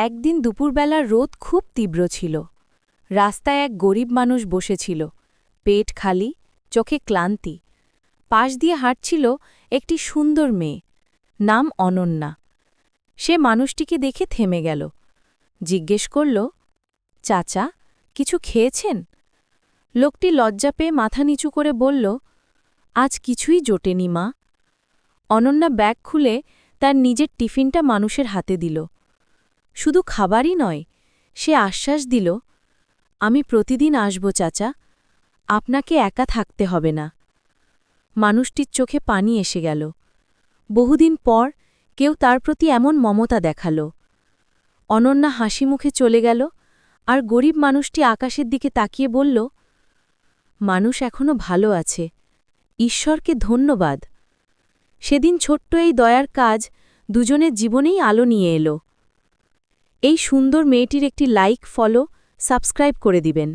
একদিন দুপুরবেলার রোদ খুব তীব্র ছিল। রাস্তায় এক গরিব মানুষ বসেছিল, পেট খালি, চোখে ক্লান্তি। পাশ দিয়ে হাঁটছিল একটি সুন্দর মেয়ে, নাম অনন্যা। সে মানুষটিকে দেখে থেমে গেল, জিজ্ঞেস করল, চাচা, কিছু খেয়েছেন? লোকটি লজ্জা পেয়ে মাথা নিচু করে বলল, আজ কিছুই জোটেনি মা। অনন্যা ব্যাগ খুলে তার নিজের টিফিনটা মানুষের হাতে দিল। শুধু খাবারই নয়, সে আশ্বাস দিল, আমি প্রতিদিন আসব চাচা, আপনাকে একা থাকতে হবে না। মানুষটির চোখে পানি এসে গেল। বহুদিন পর কেউ তার প্রতি এমন মমতা দেখাল। অনন্যা হাসি মুখে চলে গেল, আর গরিব মানুষটি আকাশের দিকে তাকিয়ে বলল, মানুষ এখনো ভালো আছে, ঈশ্বরকে ধন্যবাদ। সেদিন ছোট্ট এই দয়ার কাজ দুজনের জীবনেই আলো নিয়ে এলো। এই সুন্দর মেয়েটির একটি লাইক, ফলো, সাবস্ক্রাইব করে দিবেন।